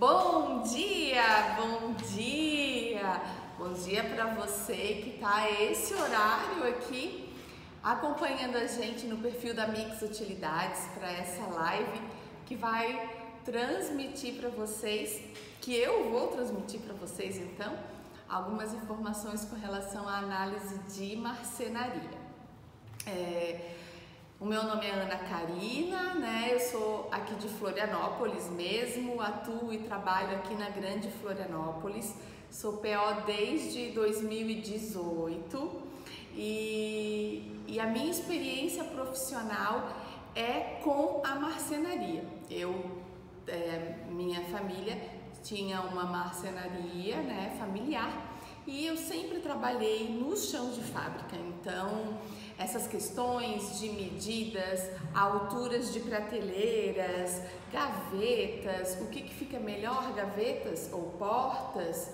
Bom dia, bom dia! Bom dia para você que está a esse horário aqui acompanhando a gente no perfil da Mix Utilidades para essa live que vai transmitir para vocês, que eu vou transmitir para vocês então, algumas informações com relação à análise de marcenaria. O meu nome é Ana Karina, né? Eu sou aqui de Florianópolis mesmo, atuo e trabalho aqui na Grande Florianópolis. Sou PO desde 2018 e a minha experiência profissional é com a marcenaria. Minha família tinha uma marcenaria, né, familiar, e eu sempre trabalhei no chão de fábrica, então essas questões de medidas, alturas de prateleiras, gavetas, o que fica melhor, gavetas ou portas,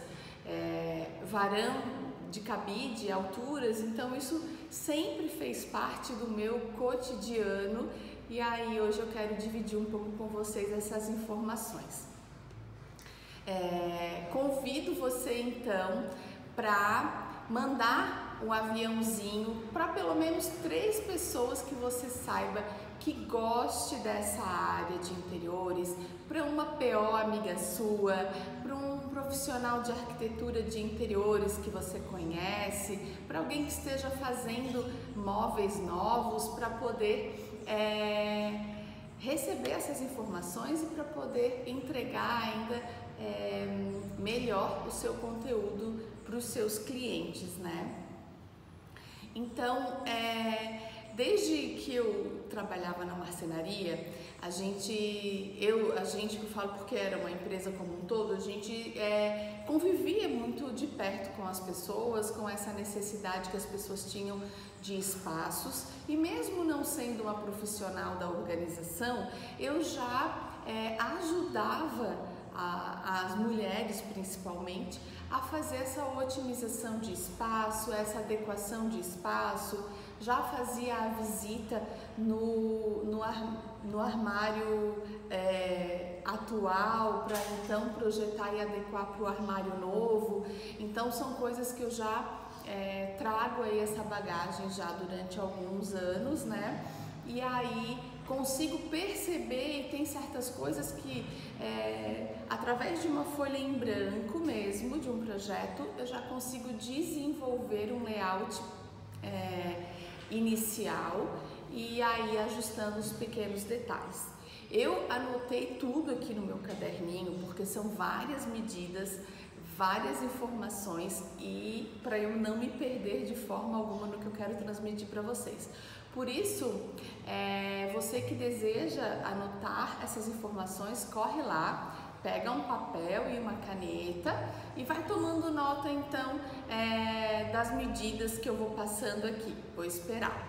varão de cabide, alturas, então isso sempre fez parte do meu cotidiano e aí hoje eu quero dividir um pouco com vocês essas informações. Convido você então para mandar um aviãozinho para pelo menos 3 pessoas que você saiba que goste dessa área de interiores, para uma PO amiga sua, para um profissional de arquitetura de interiores que você conhece, para alguém que esteja fazendo móveis novos, para poder receber essas informações e para poder entregar ainda melhor o seu conteúdo para os seus clientes, né? Então, desde que eu trabalhava na marcenaria, a gente que eu falo porque era uma empresa como um todo, a gente convivia muito de perto com as pessoas, com essa necessidade que as pessoas tinham de espaços, e mesmo não sendo uma profissional da organização, eu já ajudava as mulheres principalmente a fazer essa otimização de espaço, essa adequação de espaço, já fazia a visita no armário atual para então projetar e adequar para o armário novo. Então são coisas que eu já trago aí essa bagagem já durante alguns anos, né? E aí consigo perceber, e tem certas coisas que através de uma folha em branco mesmo, de um projeto, eu já consigo desenvolver um layout inicial e aí ajustando os pequenos detalhes. Eu anotei tudo aqui no meu caderninho porque são várias medidas, várias informações e para eu não me perder de forma alguma no que eu quero transmitir para vocês. Por isso, você que deseja anotar essas informações, corre lá, pega um papel e uma caneta e vai tomando nota então das medidas que eu vou passando aqui. Vou esperar.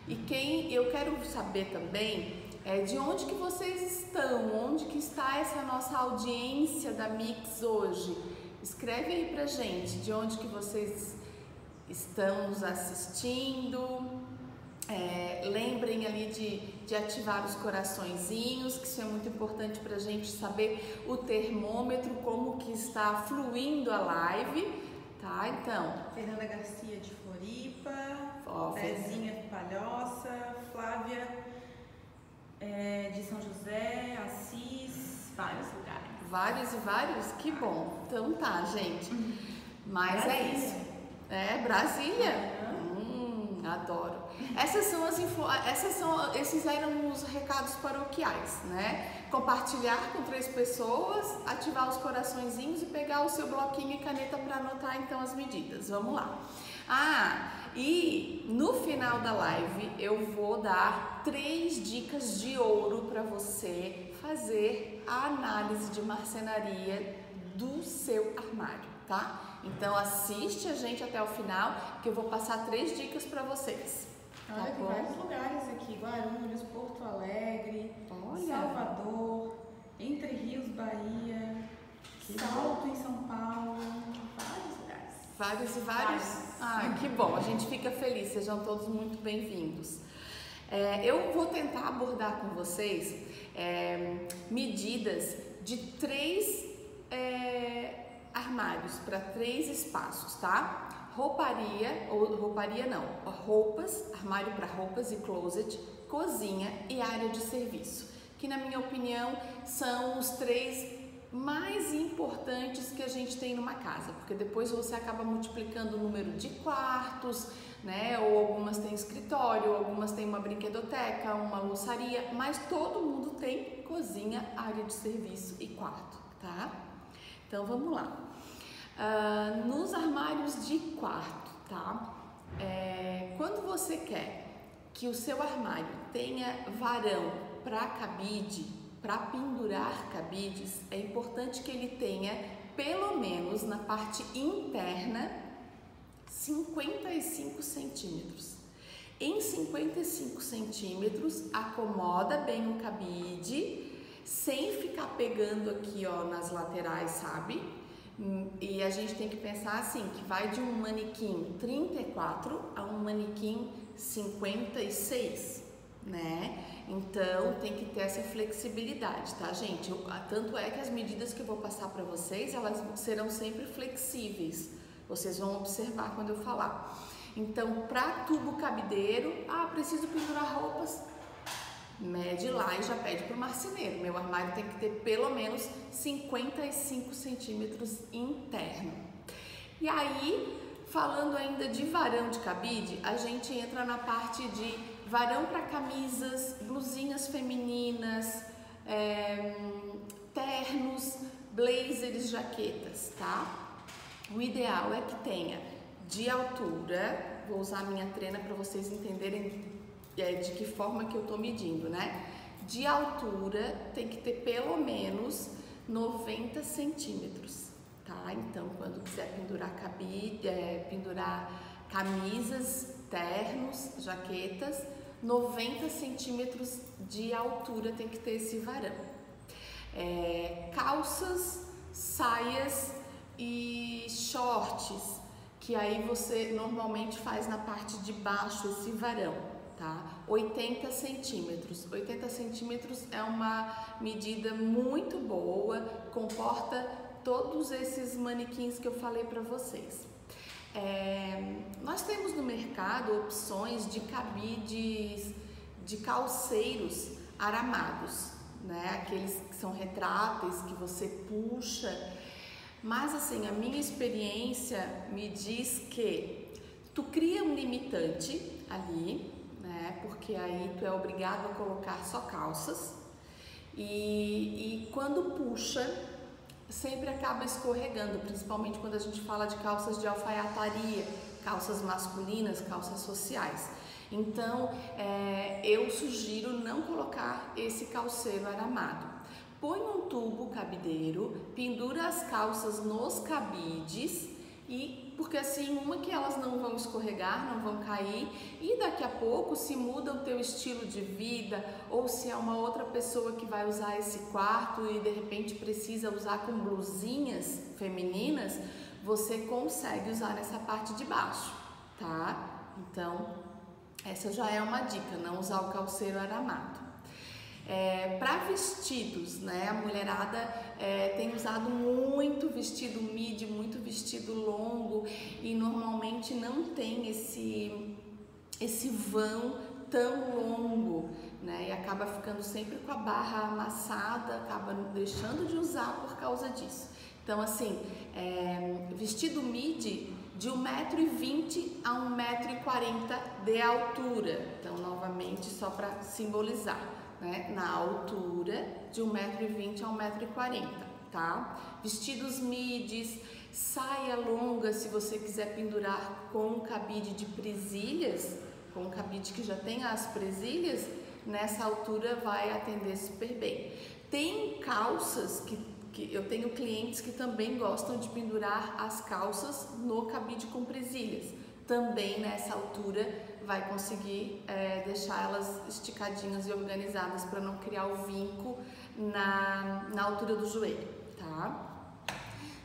E eu quero saber também de onde que vocês estão, onde que está essa nossa audiência da Mix hoje. Escreve aí pra gente de onde que vocês estão nos assistindo. Lembrem ali de ativar os coraçõezinhos, que isso é muito importante para a gente saber o termômetro, como que está fluindo a live, tá? Então, Fernanda Garcia de Floripa, Terezinha de Palhoça, Flávia de São José, Assis, vários lugares. Vários e vários? Que bom! Então tá, gente. Mas Brasília. É isso. Brasília? Adoro. Esses eram os recados paroquiais, né? Compartilhar com 3 pessoas, ativar os coraçõezinhos e pegar o seu bloquinho e caneta para anotar então as medidas. Vamos lá. E no final da live eu vou dar 3 dicas de ouro para você fazer a análise de marcenaria do seu armário, tá? Então assiste a gente até o final que eu vou passar 3 dicas para vocês. Olha, tá tem vários lugares aqui: Guarulhos, Porto Alegre, Salvador, Entre Rios, Bahia, Salto em São Paulo, vários lugares. Vários e vários? Que bom, a gente fica feliz, sejam todos muito bem-vindos. Eu vou tentar abordar com vocês medidas de 3 armários para 3 espaços, tá? Roupas, armário para roupas e closet, cozinha e área de serviço, que na minha opinião são os 3 mais importantes que a gente tem numa casa, porque depois você acaba multiplicando o número de quartos, né? Ou algumas têm escritório, algumas têm uma brinquedoteca, uma louçaria, mas todo mundo tem cozinha, área de serviço e quarto, tá? Então vamos lá. Nos armários de quarto, tá? Quando você quer que o seu armário tenha varão para cabide, para pendurar cabides, é importante que ele tenha pelo menos na parte interna 55 centímetros. Em 55 centímetros, acomoda bem o cabide, sem ficar pegando aqui, ó, nas laterais, sabe? E a gente tem que pensar assim, que vai de um manequim 34 a um manequim 56, né? Então, tem que ter essa flexibilidade, tá, gente? Tanto é que as medidas que eu vou passar para vocês, elas serão sempre flexíveis. Vocês vão observar quando eu falar. Então, para tubo cabideiro, preciso pendurar roupas, mede lá e já pede para o marceneiro. Meu armário tem que ter pelo menos 55 centímetros interno. E aí, falando ainda de varão de cabide, a gente entra na parte de varão para camisas, blusinhas femininas, ternos, blazers, jaquetas, tá? O ideal é que tenha de altura, vou usar a minha trena para vocês entenderem de que forma que eu tô medindo, né? De altura tem que ter pelo menos 90 centímetros, tá? Então, quando quiser pendurar pendurar camisas, ternos, jaquetas, 90 centímetros de altura tem que ter esse varão. Calças, saias e shorts, que aí você normalmente faz na parte de baixo esse varão, tá? 80 centímetros. 80 centímetros é uma medida muito boa, comporta todos esses manequins que eu falei para vocês. Nós temos no mercado opções de cabides, de calceiros aramados, né? Aqueles que são retráteis, que você puxa. Mas assim, a minha experiência me diz que tu cria um limitante ali, né? Porque aí tu é obrigado a colocar só calças e quando puxa, sempre acaba escorregando, principalmente quando a gente fala de calças de alfaiataria, calças masculinas, calças sociais. Então, eu sugiro não colocar esse calceiro aramado. Põe um tubo cabideiro, pendura as calças nos cabides porque assim, que elas não vão escorregar, não vão cair, e daqui a pouco, se muda o teu estilo de vida, ou se é uma outra pessoa que vai usar esse quarto e de repente precisa usar com blusinhas femininas, você consegue usar nessa parte de baixo, tá? Então, essa já é uma dica, não usar o calceiro aramado. Para vestidos, né? A mulherada tem usado muito vestido midi, muito vestido longo e normalmente não tem esse vão tão longo, né? E acaba ficando sempre com a barra amassada, acaba deixando de usar por causa disso. Então, assim, vestido midi de 1,20 m a 1,40 m de altura. Então, novamente, só para simbolizar, né? Na altura de 1,20 m a 1,40 m, tá? Vestidos midis, saia longa, se você quiser pendurar com cabide de presilhas, com um cabide que já tem as presilhas, nessa altura vai atender super bem. Tem calças que eu tenho clientes que também gostam de pendurar as calças no cabide com presilhas. Também nessa altura vai conseguir deixar elas esticadinhas e organizadas para não criar o vinco na altura do joelho, tá?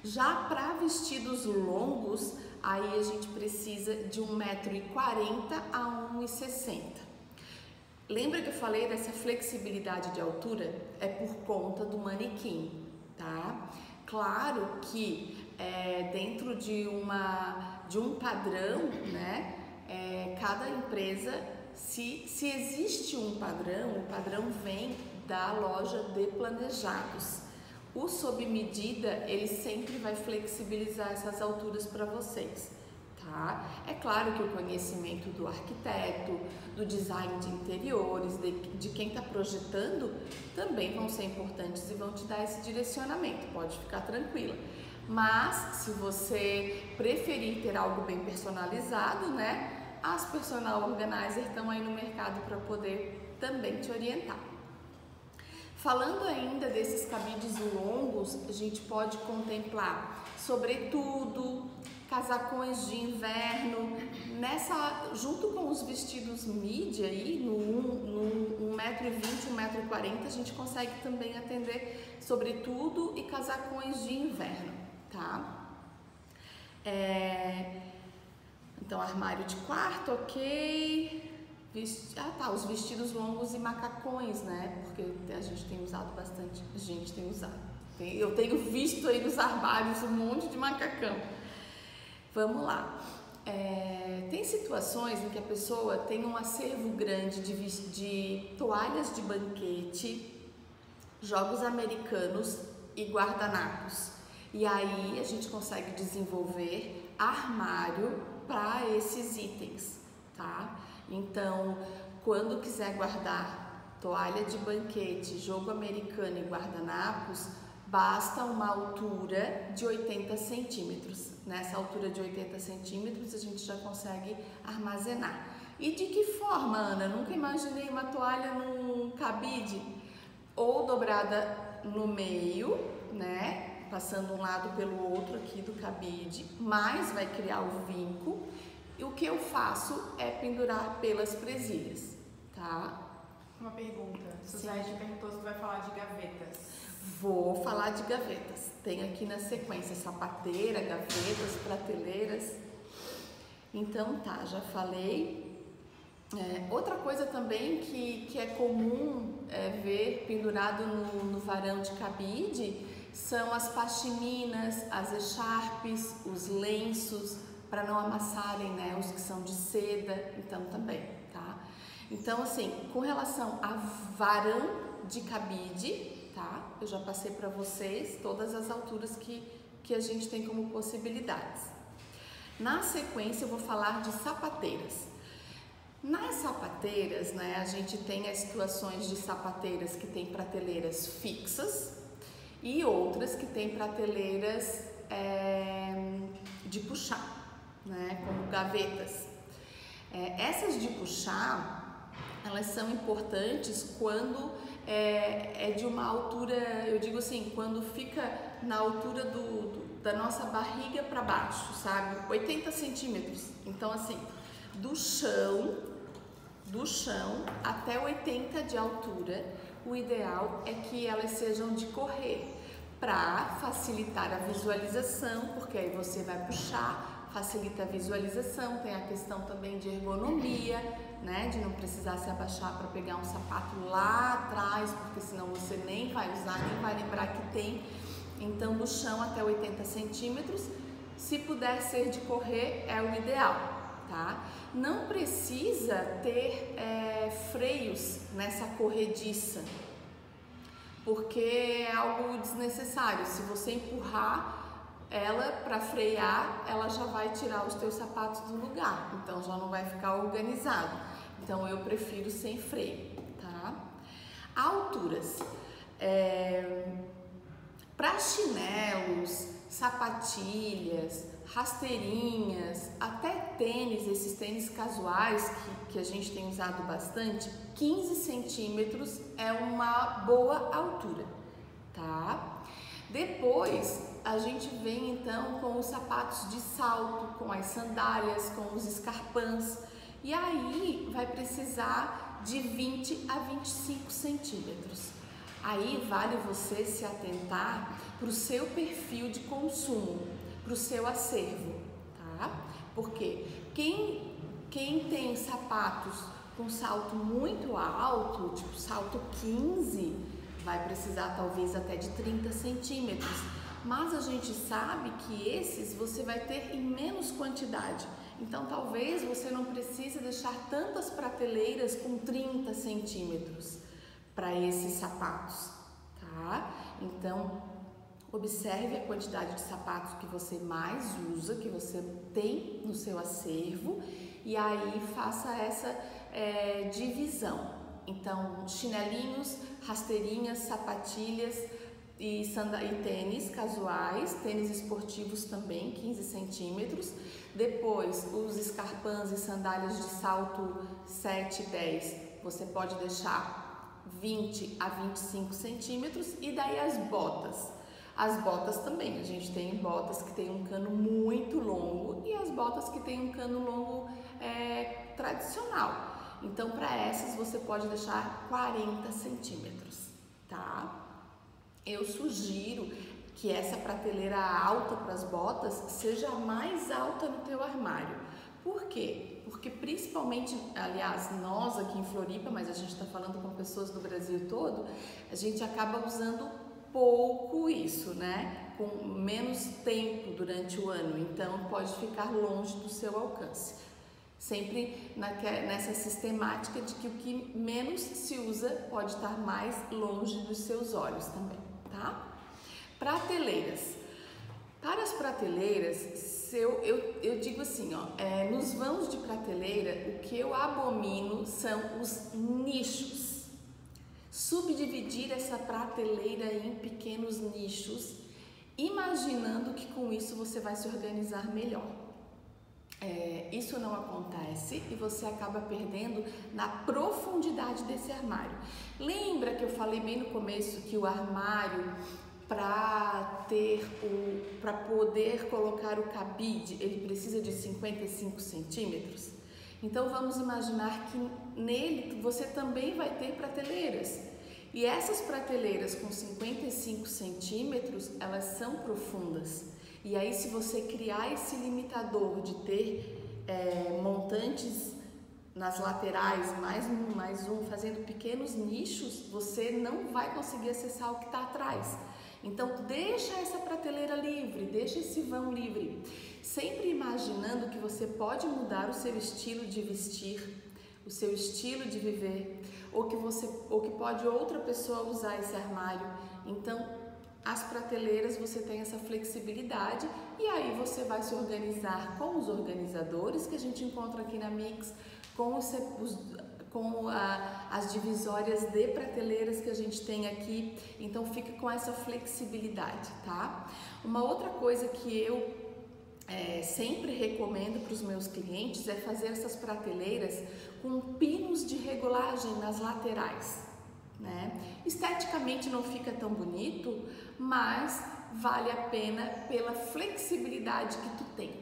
Já para vestidos longos, aí a gente precisa de 1,40 m a 1,60 m. Lembra que eu falei dessa flexibilidade de altura? É por conta do manequim, tá? Claro que dentro de um padrão, né, cada empresa, se existe um padrão, o padrão vem da loja de planejados. O sob medida, ele sempre vai flexibilizar essas alturas para vocês, tá? É claro que o conhecimento do arquiteto, do design de interiores, de quem está projetando, também vão ser importantes e vão te dar esse direcionamento, pode ficar tranquila. Mas, se você preferir ter algo bem personalizado, né, as personal organizer estão aí no mercado para poder também te orientar. Falando ainda desses cabides longos, a gente pode contemplar sobretudo, casacões de inverno, junto com os vestidos midi aí, no 1,20 m, 1,40 m, a gente consegue também atender sobretudo e casacões de inverno, tá? Então, armário de quarto, ok. Os vestidos longos e macacões, né? Porque a gente tem usado bastante. Eu tenho visto aí nos armários um monte de macacão. Vamos lá. Tem situações em que a pessoa tem um acervo grande de toalhas de banquete, jogos americanos e guardanapos. E aí a gente consegue desenvolver armário para esses itens, tá? Então, quando quiser guardar toalha de banquete, jogo americano e guardanapos, basta uma altura de 80 centímetros. Nessa altura de 80 centímetros a gente já consegue armazenar. E de que forma, Ana? Nunca imaginei uma toalha num cabide ou dobrada no meio, né? Passando um lado pelo outro aqui do cabide, mas vai criar o vinco. E o que eu faço é pendurar pelas presilhas, tá? Uma pergunta. Suzete perguntou se tu vai falar de gavetas. Vou falar de gavetas. Tem aqui na sequência sapateira, gavetas, prateleiras. Então tá, já falei. Outra coisa também que é comum ver pendurado no varão de cabide são as pashminas, as echarpes, os lenços, para não amassarem, né, os que são de seda, então também, tá? Então, assim, com relação a varão de cabide, tá? Eu já passei para vocês todas as alturas que a gente tem como possibilidades. Na sequência, eu vou falar de sapateiras. Nas sapateiras, né, a gente tem as situações de sapateiras que tem prateleiras fixas e outras que tem prateleiras de puxar, né, como gavetas. Essas de puxar, elas são importantes quando de uma altura, eu digo assim, quando fica na altura da nossa barriga para baixo, sabe? 80 centímetros. Então, assim, do chão até 80 de altura, o ideal é que elas sejam de correr, para facilitar a visualização, porque aí você vai puxar, facilita a visualização, tem a questão também de ergonomia, né, de não precisar se abaixar para pegar um sapato lá atrás, porque senão você nem vai usar, nem vai lembrar que tem. Então, do chão até 80 centímetros, se puder ser de correr, é o ideal, tá? Não precisa ter freios nessa corrediça, porque é algo desnecessário. Se você empurrar ela para frear, ela já vai tirar os teus sapatos do lugar, então já não vai ficar organizado. Então eu prefiro sem freio, tá? Alturas. Para chinelos, sapatilhas, rasteirinhas, até tênis, esses tênis casuais que a gente tem usado bastante, 15 centímetros é uma boa altura, tá? Depois a gente vem então com os sapatos de salto, com as sandálias, com os escarpins, e aí vai precisar de 20 a 25 centímetros. Aí vale você se atentar para o seu perfil de consumo, para o seu acervo, tá? Porque quem tem sapatos com salto muito alto, tipo salto 15, vai precisar talvez até de 30 centímetros. mas a gente sabe que esses você vai ter em menos quantidade. Então talvez você não precise deixar tantas prateleiras com 30 centímetros para esses sapatos, tá? Então observe a quantidade de sapatos que você mais usa, que você tem no seu acervo, e aí faça essa divisão. Então, chinelinhos, rasteirinhas, sapatilhas e tênis casuais, tênis esportivos também, 15 centímetros. Depois, os escarpins e sandálias de salto 7, 10, você pode deixar 20 a 25 centímetros. E daí as botas. As botas também, a gente tem botas que tem um cano muito longo e as botas que tem um cano longo tradicional. Então, para essas você pode deixar 40 centímetros, tá? Eu sugiro que essa prateleira alta para as botas seja a mais alta no teu armário. Por quê? Porque principalmente, aliás, nós aqui em Floripa, mas a gente está falando com pessoas do Brasil todo, a gente acaba usando pouco isso, né? Com menos tempo durante o ano, então pode ficar longe do seu alcance. Sempre nessa sistemática de que o que menos se usa pode estar mais longe dos seus olhos também, tá? Prateleiras. Para as prateleiras, eu digo assim, ó, nos vãos de prateleira, o que eu abomino são os nichos. Subdividir essa prateleira em pequenos nichos, imaginando que com isso você vai se organizar melhor. Isso não acontece e você acaba perdendo na profundidade desse armário. Lembra que eu falei bem no começo que o armário, para poder colocar o cabide, ele precisa de 55 centímetros? Então vamos imaginar que nele você também vai ter prateleiras. E essas prateleiras com 55 centímetros, elas são profundas. E aí, se você criar esse limitador de ter montantes nas laterais, mais um, fazendo pequenos nichos, você não vai conseguir acessar o que está atrás. Então, deixa essa prateleira livre, deixa esse vão livre, sempre imaginando que você pode mudar o seu estilo de vestir, o seu estilo de viver, ou que pode outra pessoa usar esse armário. Então, as prateleiras você tem essa flexibilidade e aí você vai se organizar com os organizadores que a gente encontra aqui na Mix, com as divisórias de prateleiras que a gente tem aqui. Então fica com essa flexibilidade, tá? Uma outra coisa que eu sempre recomendo para os meus clientes é fazer essas prateleiras com pinos de regulagem nas laterais, né? Esteticamente não fica tão bonito, mas vale a pena pela flexibilidade que tu tem.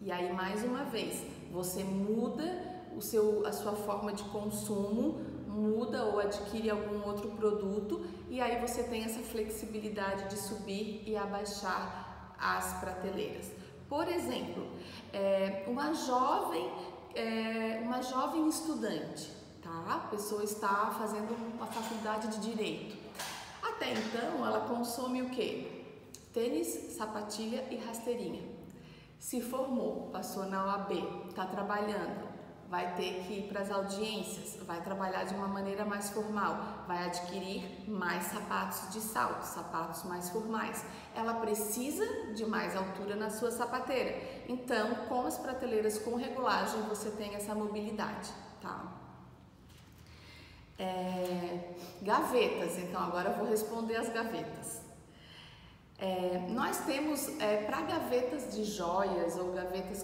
E aí, mais uma vez, você muda a sua forma de consumo, muda ou adquire algum outro produto e aí você tem essa flexibilidade de subir e abaixar as prateleiras. Por exemplo, uma jovem estudante, tá? A pessoa está fazendo uma faculdade de Direito. Até então, ela consome o quê? Tênis, sapatilha e rasteirinha. Se formou, passou na OAB, está trabalhando, vai ter que ir para as audiências, vai trabalhar de uma maneira mais formal, vai adquirir mais sapatos de salto, sapatos mais formais. Ela precisa de mais altura na sua sapateira. Então, com as prateleiras com regulagem, você tem essa mobilidade, tá? Gavetas, então agora eu vou responder as gavetas. Nós temos para gavetas de joias ou gaveta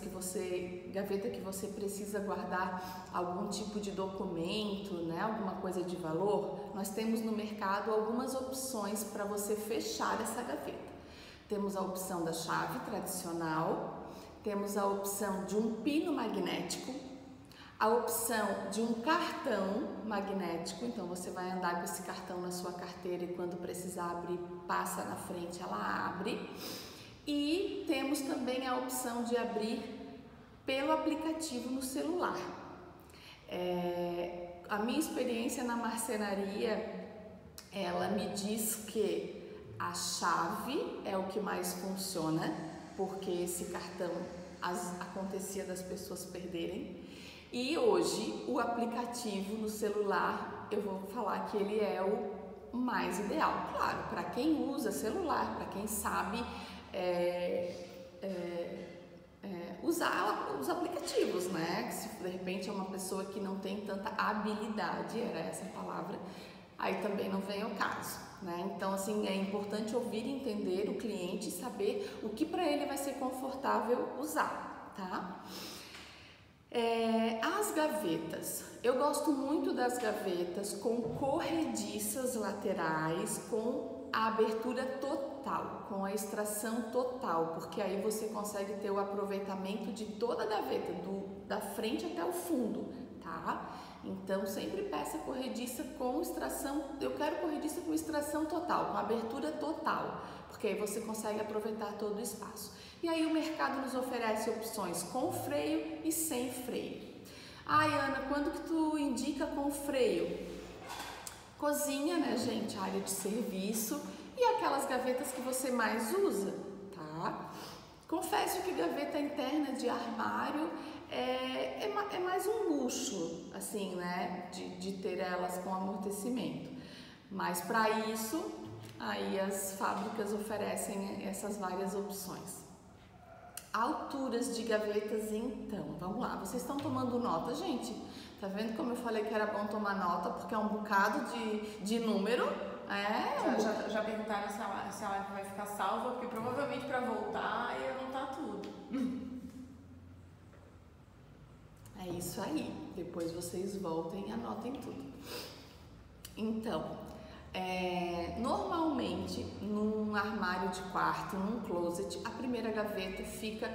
que você precisa guardar algum tipo de documento, né, alguma coisa de valor, nós temos no mercado algumas opções para você fechar essa gaveta. Temos a opção da chave tradicional, temos a opção de um pino magnético, a opção de um cartão magnético, então você vai andar com esse cartão na sua carteira e quando precisar abrir, passa na frente, ela abre. E temos também a opção de abrir pelo aplicativo no celular. A minha experiência na marcenaria, ela me diz que a chave é o que mais funciona, porque esse cartão acontecia das pessoas perderem. E hoje o aplicativo no celular, eu vou falar que ele é o mais ideal. Claro, para quem usa celular, para quem sabe usar os aplicativos, né? Se de repente é uma pessoa que não tem tanta habilidade, era essa a palavra, aí também não vem ao caso, né? Então, assim, é importante ouvir e entender o cliente e saber o que para ele vai ser confortável usar, tá? As gavetas, eu gosto muito das gavetas com corrediças laterais, com a abertura total, com a extração total, porque aí você consegue ter o aproveitamento de toda a gaveta, da frente até o fundo, tá? Então sempre peça corrediça com extração, eu quero corrediça com extração total, com abertura total, porque aí você consegue aproveitar todo o espaço. E aí o mercado nos oferece opções com freio e sem freio. Ai, Ana, quando que tu indica com freio? Cozinha, né, gente? Área de serviço e aquelas gavetas que você mais usa, tá? Confesso que gaveta interna de armário é mais um luxo, assim, né, de ter elas com amortecimento. Mas para isso, aí as fábricas oferecem essas várias opções. Alturas de gavetas, então, vamos lá, vocês estão tomando nota, gente? Tá vendo como eu falei que era bom tomar nota, porque é um bocado de número? Já perguntaram se a live vai ficar salva, porque provavelmente para voltar ia voltar tudo. É isso aí, depois vocês voltem e anotem tudo. Então, normalmente num armário de quarto, num closet, a primeira gaveta fica...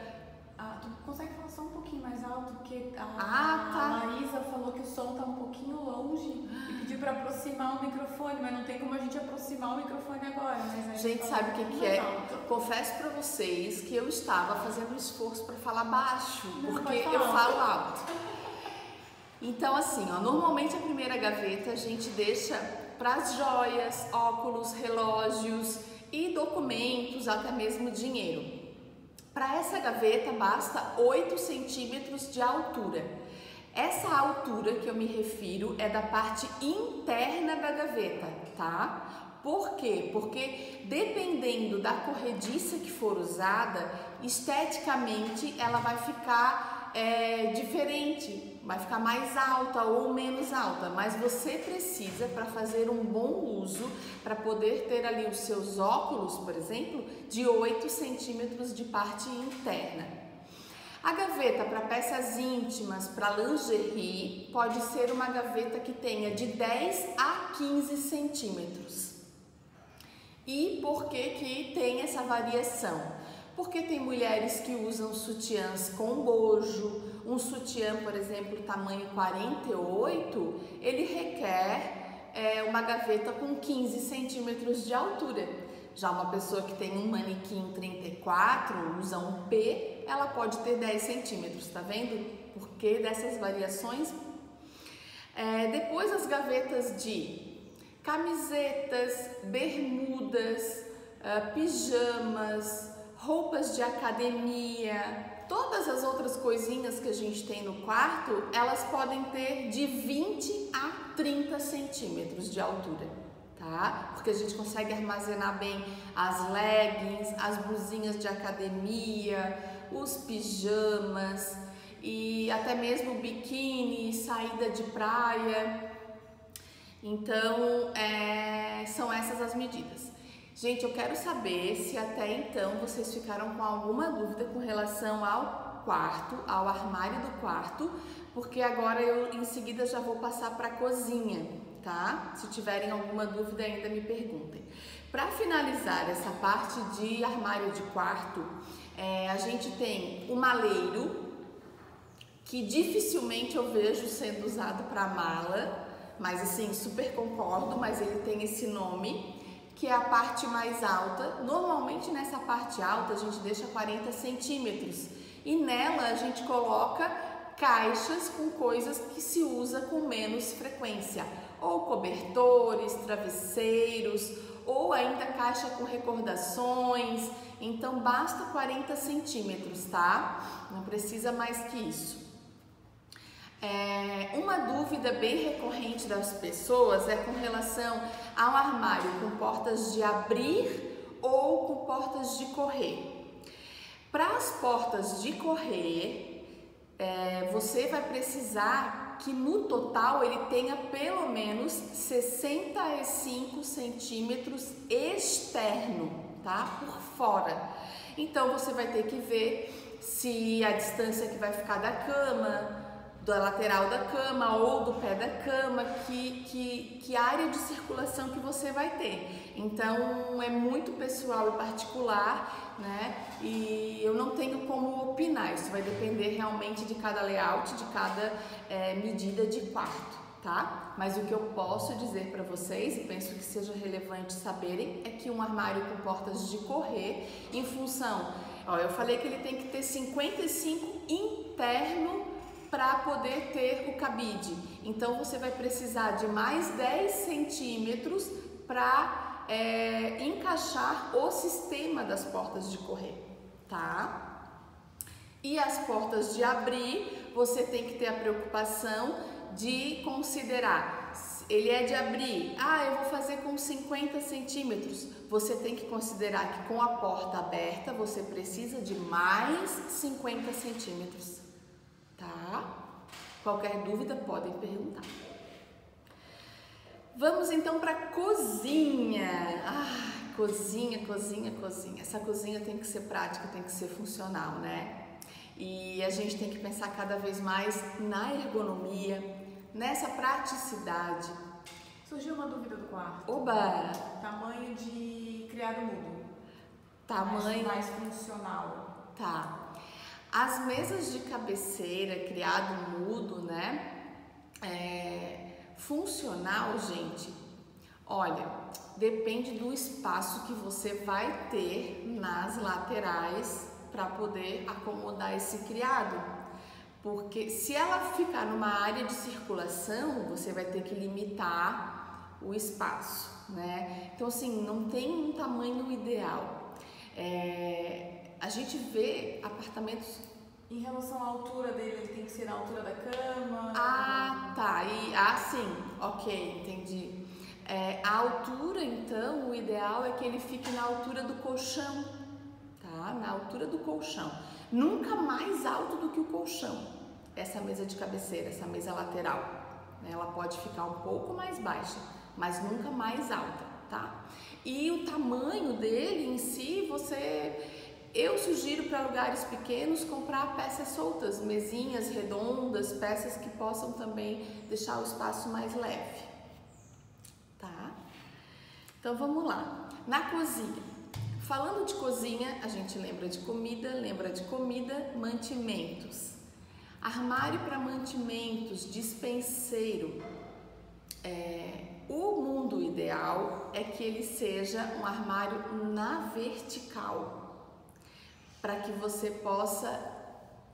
tu consegue falar só um pouquinho mais alto? Porque tá. A Marisa falou que o som tá um pouquinho longe e pediu para aproximar o microfone, mas não tem como a gente aproximar o microfone agora. Mas gente, sabe o que é? Confesso para vocês que eu estava fazendo um esforço para falar baixo, porque eu falo alto. Então assim, ó, normalmente a primeira gaveta a gente deixa para as joias, óculos, relógios e documentos, até mesmo dinheiro. Para essa gaveta basta 8 centímetros de altura. Essa altura que eu me refiro é da parte interna da gaveta, tá? Por quê? Porque dependendo da corrediça que for usada, esteticamente ela vai ficar diferente, vai ficar mais alta ou menos alta, mas você precisa, para fazer um bom uso, para poder ter ali os seus óculos, por exemplo, de 8 centímetros de parte interna. A gaveta para peças íntimas, para lingerie, pode ser uma gaveta que tenha de 10 a 15 centímetros. E por que tem essa variação? Porque tem mulheres que usam sutiãs com bojo, um sutiã, por exemplo, tamanho 48, ele requer uma gaveta com 15 centímetros de altura. Já uma pessoa que tem um manequim 34, usa um P, ela pode ter 10 centímetros, tá vendo? Por que dessas variações? Depois as gavetas de camisetas, bermudas, pijamas, roupas de academia, todas as outras coisinhas que a gente tem no quarto, elas podem ter de 20 a 30 centímetros de altura, tá? Porque a gente consegue armazenar bem as leggings, as blusinhas de academia, os pijamas e até mesmo biquíni, saída de praia. Então, são essas as medidas. Gente, eu quero saber se até então vocês ficaram com alguma dúvida com relação ao quarto, ao armário do quarto, porque agora eu em seguida já vou passar para a cozinha, tá? Se tiverem alguma dúvida ainda me perguntem. Para finalizar essa parte de armário de quarto, a gente tem o maleiro, que dificilmente eu vejo sendo usado para mala, mas assim, super concordo, mas ele tem esse nome, que é a parte mais alta. Normalmente nessa parte alta a gente deixa 40 centímetros e nela a gente coloca caixas com coisas que se usa com menos frequência, ou cobertores, travesseiros, ou ainda caixa com recordações, então basta 40 centímetros, tá? Não precisa mais que isso. Uma dúvida bem recorrente das pessoas é com relação ao armário com portas de abrir ou com portas de correr. Para as portas de correr, você vai precisar que no total ele tenha pelo menos 65 centímetros externo, tá? Por fora. Então você vai ter que ver se a distância que vai ficar da cama, da lateral da cama ou do pé da cama, que área de circulação que você vai ter. Então é muito pessoal e particular, né? E eu não tenho como opinar, isso vai depender realmente de cada layout, de cada medida de quarto, tá? Mas o que eu posso dizer para vocês, e penso que seja relevante saberem, é que um armário com portas de correr, em função, eu falei que ele tem que ter 55 interno para poder ter o cabide. Então você vai precisar de mais 10 centímetros para encaixar o sistema das portas de correr, tá? E as portas de abrir, você tem que ter a preocupação de considerar, ele é de abrir, eu vou fazer com 50 centímetros, você tem que considerar que com a porta aberta você precisa de mais 50 centímetros. Tá? Qualquer dúvida podem perguntar. Vamos então para a cozinha. Cozinha. Essa cozinha tem que ser prática, tem que ser funcional, né? E a gente tem que pensar cada vez mais na ergonomia, nessa praticidade. Surgiu uma dúvida do quarto. Oba! Tamanho de criado mudo. Tamanho mais funcional. Tá. As mesas de cabeceira, criado mudo, né? Funcional, gente, olha, depende do espaço que você vai ter nas laterais para poder acomodar esse criado. Porque se ela ficar numa área de circulação, você vai ter que limitar o espaço, né? Então, assim, não tem um tamanho ideal. A gente vê apartamentos... Em relação à altura dele, ele tem que ser na altura da cama? Tá. Sim. Ok, entendi. A altura, então, o ideal é que ele fique na altura do colchão, tá? Na altura do colchão. Nunca mais alto do que o colchão. Essa mesa de cabeceira, essa mesa lateral, né? Ela pode ficar um pouco mais baixa, mas nunca mais alta, tá? E o tamanho dele em si, eu sugiro para lugares pequenos comprar peças soltas, mesinhas redondas, peças que possam também deixar o espaço mais leve, tá? Então vamos lá. Na cozinha. Falando de cozinha, a gente lembra de comida, mantimentos. Armário para mantimentos, dispenseiro. O mundo ideal é que ele seja um armário na vertical, para que você possa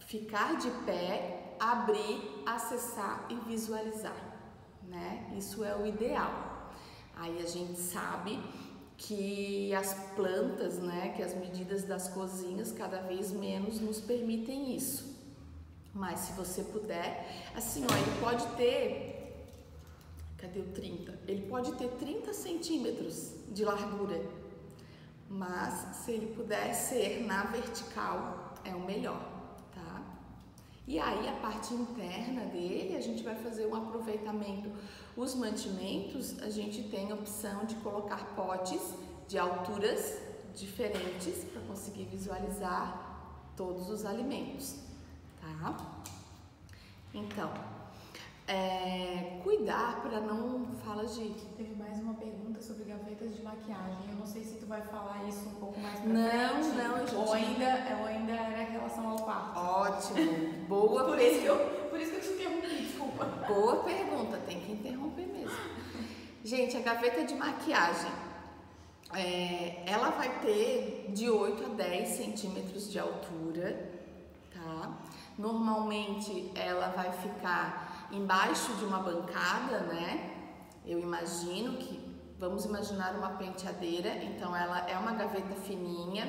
ficar de pé, abrir, acessar e visualizar, né? Isso é o ideal. Aí a gente sabe que as plantas, né, que as medidas das cozinhas cada vez menos nos permitem isso. Mas se você puder, assim, ele pode ter, cadê o 30? Ele pode ter 30 centímetros de largura. Mas se ele puder ser na vertical, é o melhor, tá? E aí a parte interna dele, a gente vai fazer um aproveitamento. Os mantimentos, a gente tem a opção de colocar potes de alturas diferentes para conseguir visualizar todos os alimentos, tá? Então, cuidar para não... Fala, Gi. Teve mais uma pergunta sobre gavetas de maquiagem. Eu não sei se tu vai falar isso um pouco mais pra frente. Não, eu já ou ainda era em relação ao quarto. Ótimo, boa por isso que eu te interrompi, desculpa. Boa pergunta, tem que interromper mesmo. Gente, a gaveta de maquiagem, ela vai ter de 8 a 10 centímetros de altura, tá? Normalmente ela vai ficar embaixo de uma bancada, né? Eu imagino que Vamos imaginar uma penteadeira, então ela é uma gaveta fininha,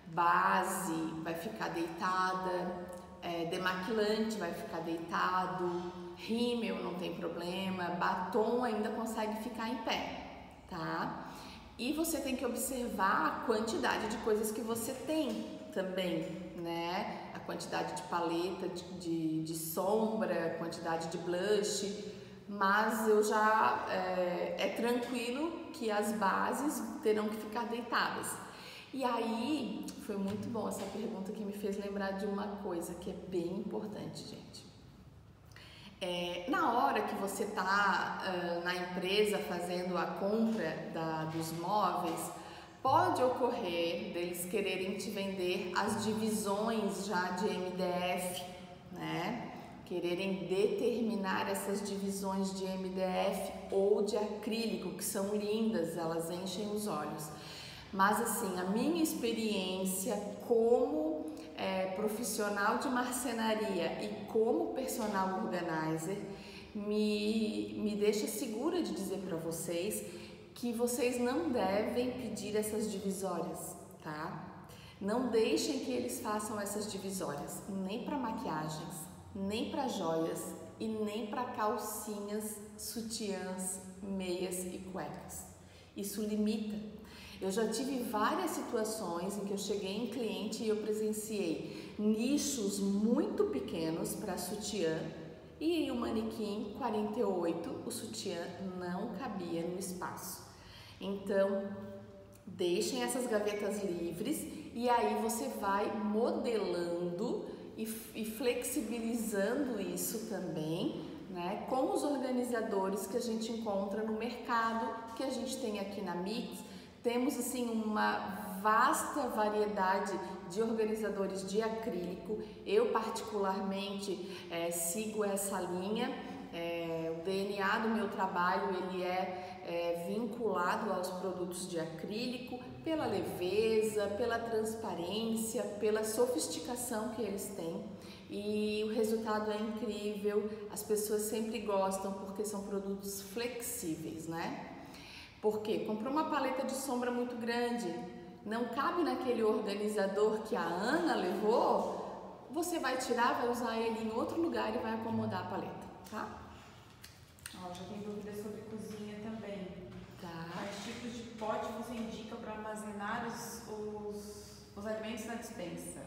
base vai ficar deitada, demaquilante vai ficar deitado, rímel não tem problema, batom ainda consegue ficar em pé, tá? E você tem que observar a quantidade de coisas que você tem também, né? A quantidade de paleta, de sombra, quantidade de blush, mas eu já é tranquilo que as bases terão que ficar deitadas. E aí, foi muito bom essa pergunta que me fez lembrar de uma coisa que é bem importante, gente. Na hora que você está na empresa fazendo a compra dos móveis, pode ocorrer deles quererem te vender as divisões já de MDF, né? Quererem determinar essas divisões de MDF ou de acrílico, que são lindas, elas enchem os olhos. Mas assim, a minha experiência como profissional de marcenaria e como personal organizer me deixa segura de dizer para vocês que vocês não devem pedir essas divisórias, tá? Não deixem que eles façam essas divisórias, nem para maquiagens, nem para joias e nem para calcinhas, sutiãs, meias e cuecas. Isso limita. Eu já tive várias situações em que eu cheguei em cliente e eu presenciei nichos muito pequenos para sutiã e em um manequim 48 o sutiã não cabia no espaço. Então, deixem essas gavetas livres e aí você vai modelando e flexibilizando isso também, né, com os organizadores que a gente encontra no mercado, que a gente tem aqui na Mix. Temos assim uma vasta variedade de organizadores de acrílico. Eu particularmente sigo essa linha. O DNA do meu trabalho ele é vinculado aos produtos de acrílico pela leveza, pela transparência, pela sofisticação que eles têm. E o resultado é incrível. As pessoas sempre gostam porque são produtos flexíveis, né? Porque comprou uma paleta de sombra muito grande, não cabe naquele organizador que a Ana levou, você vai tirar, vai usar ele em outro lugar e vai acomodar a paleta, tá? Já tem dúvidas sobre cozinha também. Tá. Quais tipos de pote você indica para armazenar os alimentos na despensa?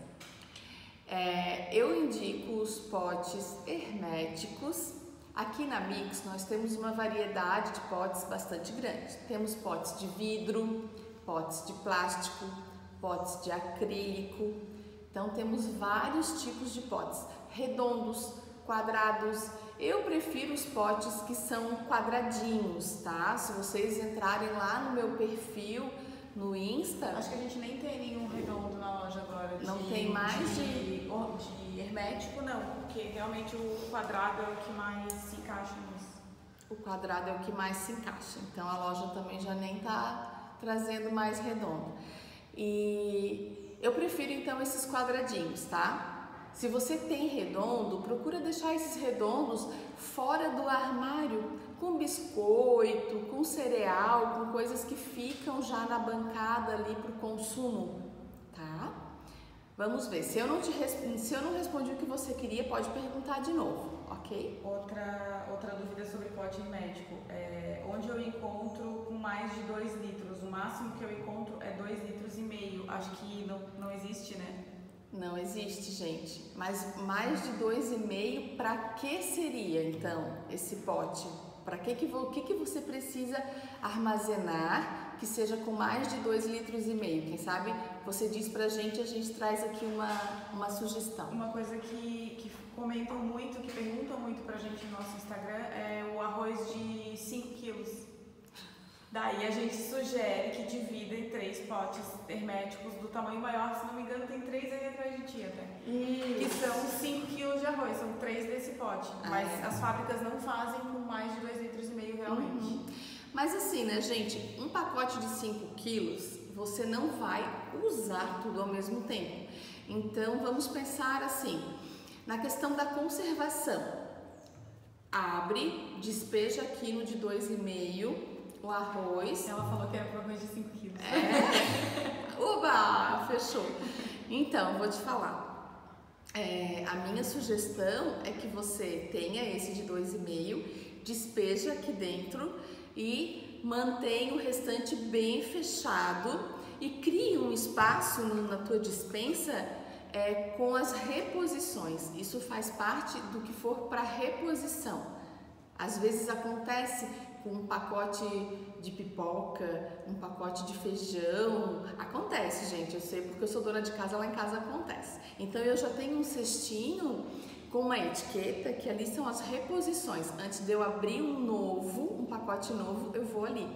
Eu indico os potes herméticos. Aqui na Mix nós temos uma variedade de potes bastante grande. Temos potes de vidro, potes de plástico, potes de acrílico. Então temos vários tipos de potes, redondos, quadrados. Eu prefiro os potes que são quadradinhos, tá? Se vocês entrarem lá no meu perfil no Insta... Acho que a gente nem tem nenhum redondo na loja agora. Não tem mais de hermético, não, porque realmente o quadrado é o que mais se encaixa nisso. O quadrado é o que mais se encaixa, então a loja também já nem tá trazendo mais redondo. E eu prefiro então esses quadradinhos, tá? Se você tem redondo, procura deixar esses redondos fora do armário, com biscoito, com cereal, com coisas que ficam já na bancada ali para o consumo, tá? Vamos ver, se eu não respondi o que você queria, pode perguntar de novo, ok? Outra dúvida sobre pote hermético, onde eu encontro com mais de 2 litros, o máximo que eu encontro é 2,5 litros, acho que não existe, né? Não existe, gente, mas mais de 2,5, para que seria então esse pote? Para que você precisa armazenar que seja com mais de 2,5 litros? Quem sabe você diz pra gente, a gente traz aqui uma sugestão. Uma coisa que comentam muito, que perguntam muito pra gente no nosso Instagram é o arroz de 5 quilos. Daí a gente sugere que divida em 3 potes herméticos do tamanho maior, se não me engano tem 3 aí atrás de ti até. Que são 5 quilos de arroz, são 3 desse pote. Mas as fábricas não fazem com mais de 2,5 litros realmente. Mas assim, né, gente, um pacote de 5 quilos, você não vai usar tudo ao mesmo tempo. Então vamos pensar assim, na questão da conservação. Abre, despeja aquilo de 2,5, o arroz. Ela falou que era para arroz de 5 quilos. Oba, fechou. Então, vou te falar. A minha sugestão é que você tenha esse de 2,5, despeja aqui dentro e mantenha o restante bem fechado e crie um espaço na tua despensa com as reposições. Isso faz parte do que for para reposição. Às vezes acontece com um pacote de pipoca, um pacote de feijão. Acontece, gente, eu sei porque eu sou dona de casa, lá em casa acontece. Então eu já tenho um cestinho com uma etiqueta que ali são as reposições. Antes de eu abrir um pacote novo, eu vou ali,